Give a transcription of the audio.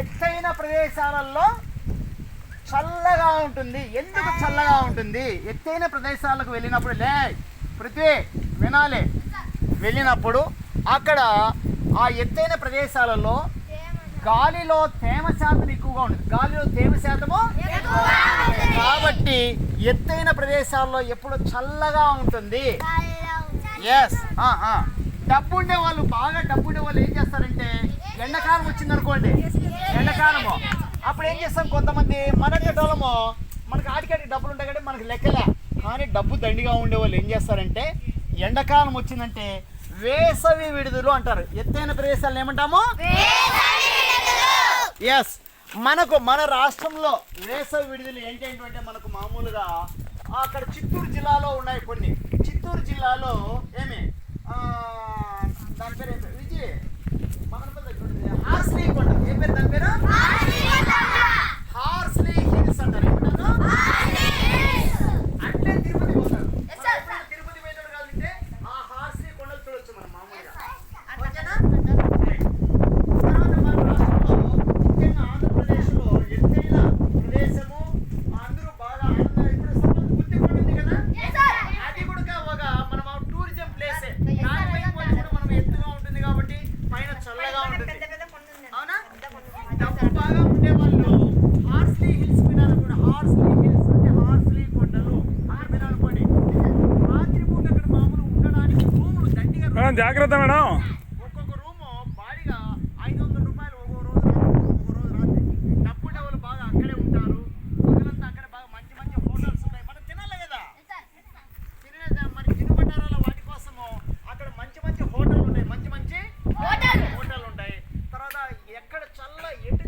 ఎత్తైన ప్రదేశాలలో చల్లగా ఉంటుంది. ఎందుకు చల్లగా ఉంటుంది? ఎత్తైన ప్రదేశాలకు వెళ్ళినప్పుడు పృథ్వీ వినాలి, వెళ్ళినప్పుడు అక్కడ ఆ ఎత్తైన ప్రదేశాలలో గాలిలో తేమ శాతం ఎక్కువగా ఉంటుంది. గాలిలో తేమ శాతము కాబట్టి ఎత్తైన ప్రదేశాల్లో ఎప్పుడు చల్లగా ఉంటుంది. ఎస్. డబ్బు ఉండే వాళ్ళు, బాగా డబ్బు ఉండే వాళ్ళు ఏం చేస్తారంటే, ఎండాకాలం వచ్చిందనుకోండి, ఎండాకాలము అప్పుడు ఏం చేస్తాం, కొంతమంది మనకటోళ్ళము మనకు ఆడికాడికి డబ్బులు ఉంటాయి కాబట్టి మనకు లెక్కలే, కానీ డబ్బు దండిగా ఉండే వాళ్ళు ఏం చేస్తారంటే, ఎండాకాలం వచ్చిందంటే వేసవి విడుదలు అంటారు. ఎత్తైన ప్రదేశాలను ఏమంటాము? ఎస్. మన రాష్ట్రంలో వేసవి విడుదల ఏంటంటే మనకు మామూలుగా అక్కడ చిత్తూరు జిల్లాలో ఉన్నాయి కొన్ని. చిత్తూరు జిల్లాలో ఏమి దాని పేరు ఏం పేరు? విజయ్ హార్స్లీ కొండ. ఏం పేరు దాని పేరు? హార్స్లీ హిల్స్ అంటారు. ఏమంటారు? అట్లే తిరుపతి పోతారు. తిరుపతి పోయేటప్పుడు కలిగితే ఆ హార్స్లీ కొండలు చూడొచ్చు మనం మామూలుగా. ఓకేనా? తర్వాత మన రాష్ట్రంలో ముఖ్యంగా ఆంధ్రప్రదేశ్లో ఎత్తైన ప్రదేశము అందరూ బాగా ఆనందంగా, ఇప్పుడు సపోజ్ గుత్తికొండ ఉంది కదా, అది కూడా ఒక మనం టూరిజం ప్లేసే. దానిపై కూడా మనం ఎత్తుగా ఉంటుంది కాబట్టి పైన చల్లగా ఉంటుంది. అవునా? డబ్బు బాగా ఉండే వాళ్ళు హార్స్లీ హిల్స్ వినాలి కూడా. హార్స్లీ హిల్స్ అంటే హార్స్లీ కొండలు అక్కడ వినాలనుకోండి. రాత్రిపూట అక్కడ మామూలు ఉండడానికి రూములు దండిగా, జాగ్రత్త మేడం. ఒక్కొక్క రూము భారీగా 500 రూపాయలు ఒక్కో రోజు రాత్రి. డబ్బు ఉండే వాళ్ళు బాగా అక్కడే ఉంటారు. పగలంతా అక్కడే బాగా మంచి మంచి హోటల్స్ ఉంటాయి. మనం తినాలి కదా, మరి తినుబండారాల వాటి కోసము అక్కడ మంచి మంచి హోటల్ ఉంటాయి. మంచి మంచి హోటల్ ఉంటాయి. తర్వాత ఎక్కడ ఎటు